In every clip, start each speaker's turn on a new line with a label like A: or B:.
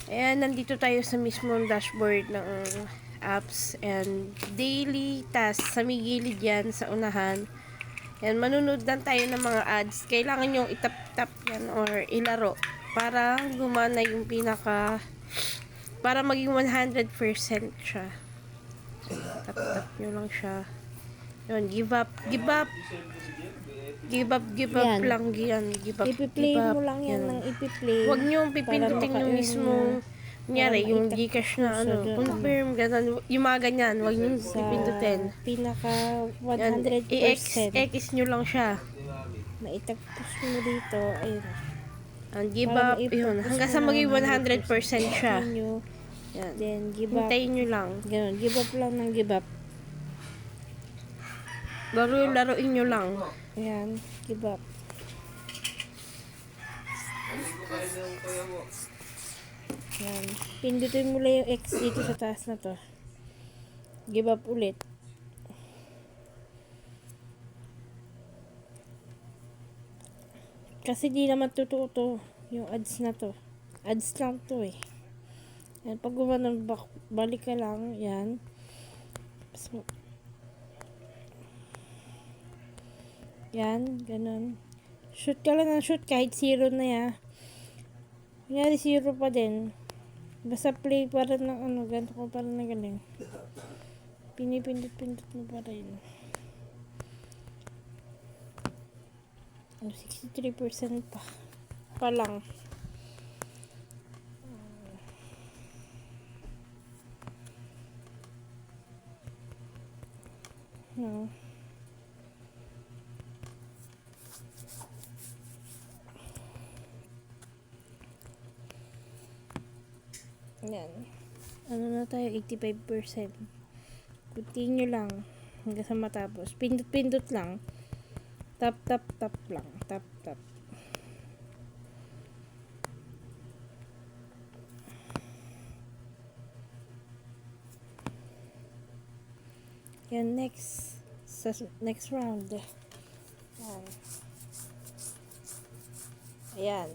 A: Ayan, nandito tayo sa mismong dashboard ng apps and daily task. Sa may gilid yan, sa unahan. Ayan, manunod lang tayo ng mga ads. Kailangan yung itap-tap yan or ilaro para gumana yung para maging 100% siya. Tap-tap nyo lang siya. Yun, give up, give up. Give up
B: Yan.
A: lang yan. Give up,
B: Ipi-play
A: give up.
B: mo lang yan ng ipi-play.
A: Huwag nyo pipindutin yung mismong kunyari, yung
B: maitag
A: Gcash
B: ko
A: na
B: sa
A: confirm, ganun, yung mga ganyan, huwag nyo
B: sa
A: pipindutin.
B: pinaka
A: Yan,
B: 100%.
A: i-X nyo lang siya.
B: Maitagpos mo dito. Ayun.
A: And give
B: Para
A: up, yun.
B: maipagpos
A: Hanggang
B: mo
A: sa
B: na
A: maging 100%
B: 100%.
A: siya.
B: Nyo.
A: Yan.
B: Then, give up.
A: Hintayin nyo lang.
B: Ganun. Give up lang ng give up.
A: Laruin nyo lang.
B: Ayan. Give up. Yan. Pindutin mo lang yung X dito sa taas na to. Give up ulit. Kasi di naman totoo to. Yung ads na to. Ads lang to eh. Yan. Pag gumanon, balik ka lang. Yan. Yan. Ganun. Shoot ka lang ng shoot kahit zero na ya. Kunyari zero pa din. Basta play para ng ganito ko para na galing. Pinipindot-pindot mo pa rin. 63% pa lang. No. Yan. Ano na tayo? 85%. Continue lang. Hanggang sa matapos. Pindot-pindot lang. Tap, tap, tap lang. Tap, tap. Yan, next. Sa next round. Yan. Ayan.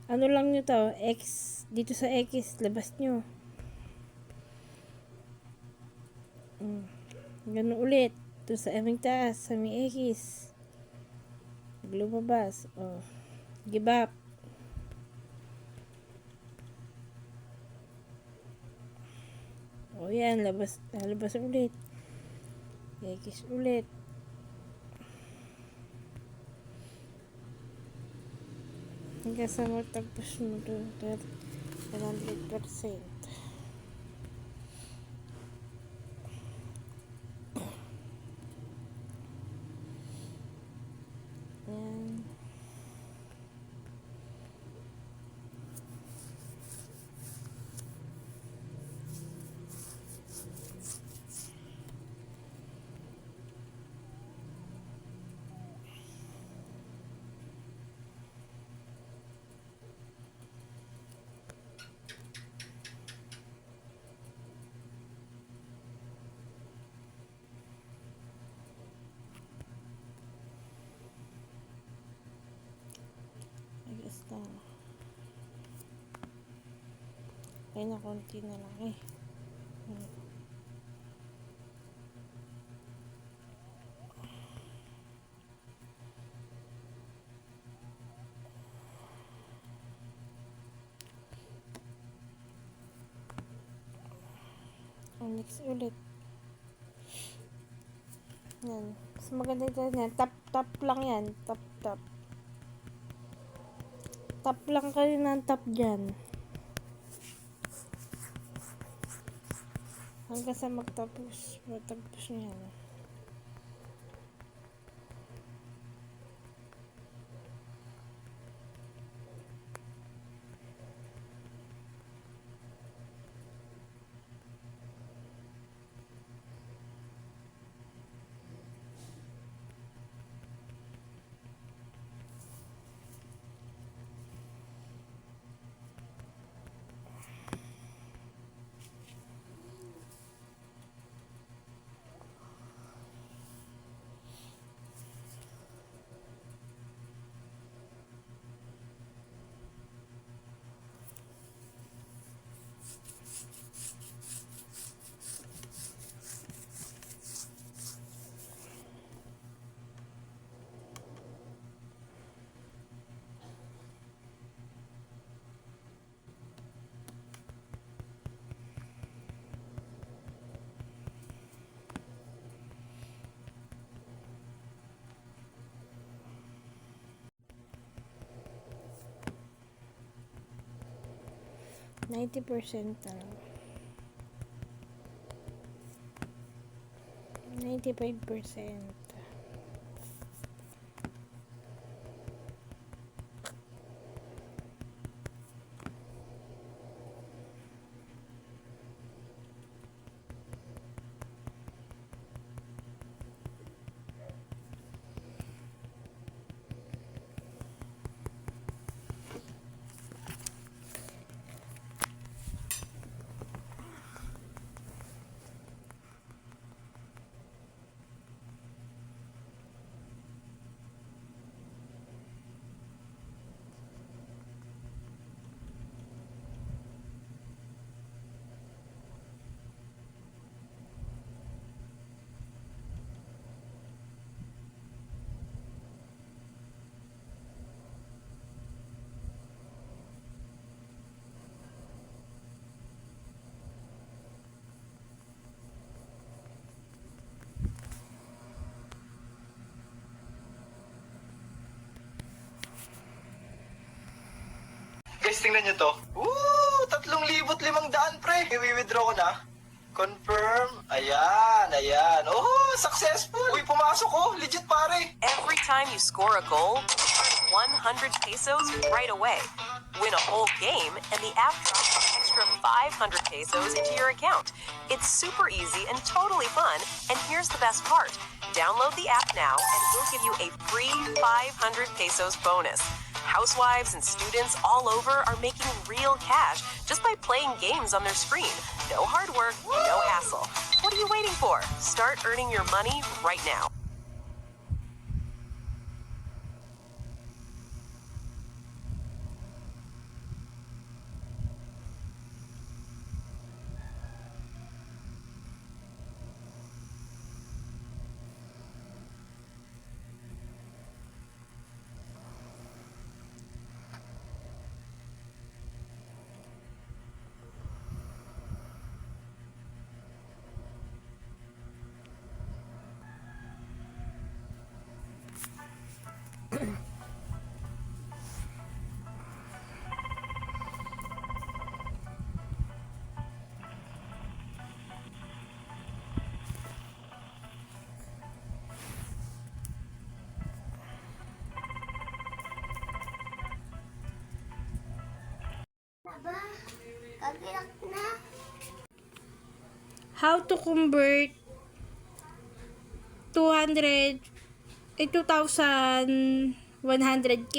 B: Ano lang nyo to? X. Dito sa X. Labas nyo. Ganun ulit. Ito sa aming taas. Sa aming X. Lumabas. Oh. Give up. O yan. Labas ulit. X ulit. Hanggang sa matagpos mo doon 100%. Yan. Basta. Ay na konti na lang eh. Next ulit. Yan. Mas maganda yan. Tap lang yan. Tap. Tap lang kayo ng tap dyan. Hanggang sa magtapos nyo yan. 90% na lang. 95%.
C: Guys, tingnan nyo to. Woo! 3,500 pre. I-withdraw ko na. Confirm. Ayan, ayan. Oh, successful. Uy, pumasok ko. Legit pare.
D: Every time you score a goal, earn 100 pesos right away. Win a whole game, and the app drops an extra 500 pesos into your account. It's super easy and totally fun. And here's the best part. Download the app now, and we'll give you a free 500 pesos bonus. Housewives and students all over are making real cash just by playing games on their screen. No hard work, no hassle. What are you waiting for? Start earning your money right now.
B: How to convert 2,100k.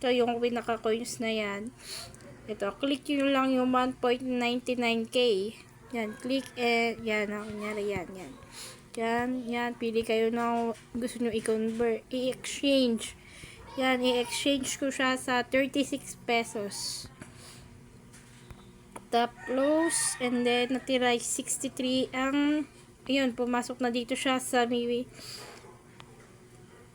B: Ito yung pinaka-coins na yan. Ito, click nyo lang yung 1.99k. Yan, click yan, kunyari yan, yan. Yan, yan, pili kayo ng gusto nyo i-convert, i-exchange. Yan, i-exchange ko siya sa 36 pesos. Tap close, and then natira 63 ang, ayun, pumasok na dito siya sa may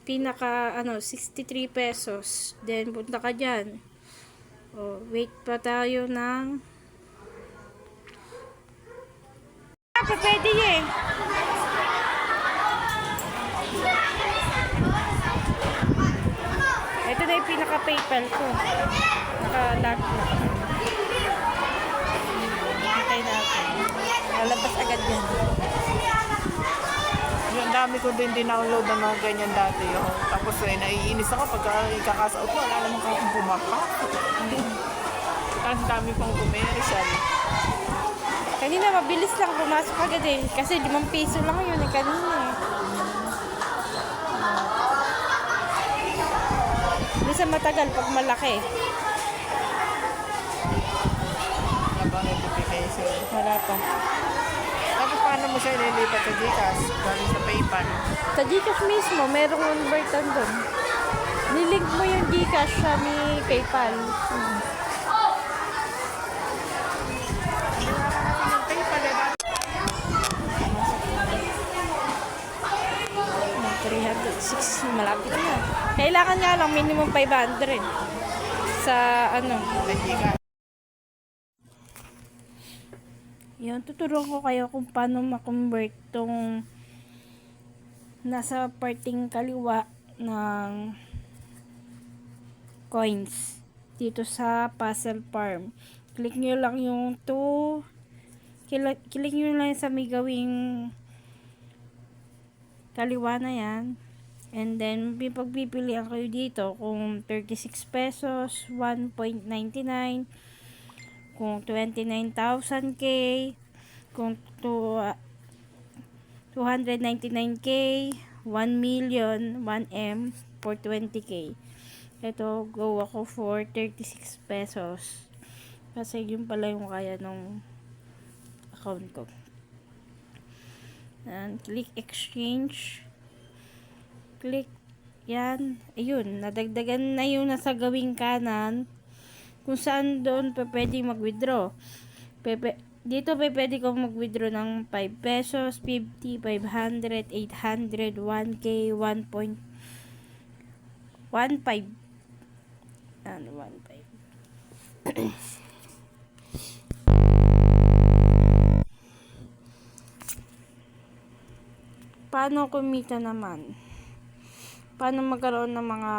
B: pinaka, 63 pesos. Then, punta ka dyan. Oh, wait pa tayo ng pwede eh. Ito na yung pinaka PayPal ko. Naka-lock ko. Hintay natin. Lalabas agad yan.
E: Yung dami ko din dinownload ng mga ganyan dati. Oh. Tapos naiinis ako pagka ikakasaot ko. Wala naman kang bumapa. Ang dami pang commercial.
B: Kanina mabilis lang pumasok agad eh. Kasi 5 piso lang yun eh kanina eh. Minsan matagal pag malaki.
E: Habang notification.
B: Wala pa.
E: Tapos paano mo siya inilipat sa Gcash? Galing sa PayPal.
B: Sa Gcash mismo, merong convertan doon. Nilink mo yung Gcash sa may PayPal.
E: Yung PayPal eh.
B: 306, malapit na. Kailangan nga lang minimum 500 sa
E: Sa Gcash.
B: Yun, tuturuan ko kayo kung paano ma-convert tong nasa parting kaliwa ng coins dito sa Puzzle Farm. Click nyo lang yung click nyo lang sa may gawing kaliwa na yan. And then, pagpipilian kayo dito kung 36 pesos, 1.99, kung 29,000K, kung 299K, 1 million, 1M, for 20K. Ito, go ako for 36 pesos. Kasi yun pala yung kaya nung account ko. And click exchange. Click yan. Ayun, nadagdagan na yung nasa gawing kanan. Kung saan doon pwede mag-withdraw. Dito pwede kang mag-withdraw ng 5 pesos, 50, 500, 800, 1K, 1.15. Ano, 1.5. Paano kumita naman? Paano magkaroon ng mga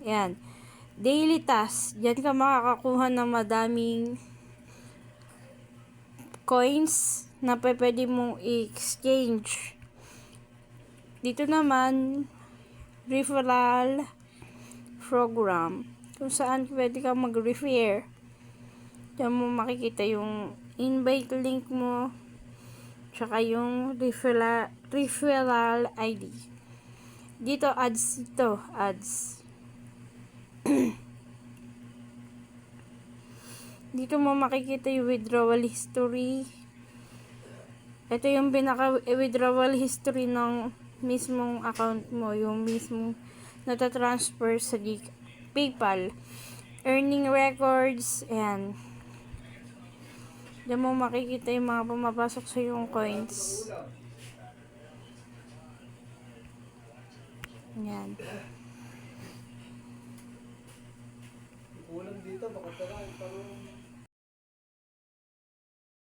B: yan, daily task? Diyan ka makakakuha ng madaming coins na pwede mong i-exchange. Dito naman, referral program, kung saan pwede ka mag-refer. Diyan mo makikita yung invite link mo, tsaka yung referral ID. Dito, ads ito. Ads. Dito mo makikita yung withdrawal history. Ito yung pinaka-withdrawal history ng mismong account mo. Yung mismong natatransfer sa PayPal. Earning records. Ayan. Diyan mo makikita yung mga pumapasok sa yung coins. Ayan.
C: Kulang dito, baka tara, parang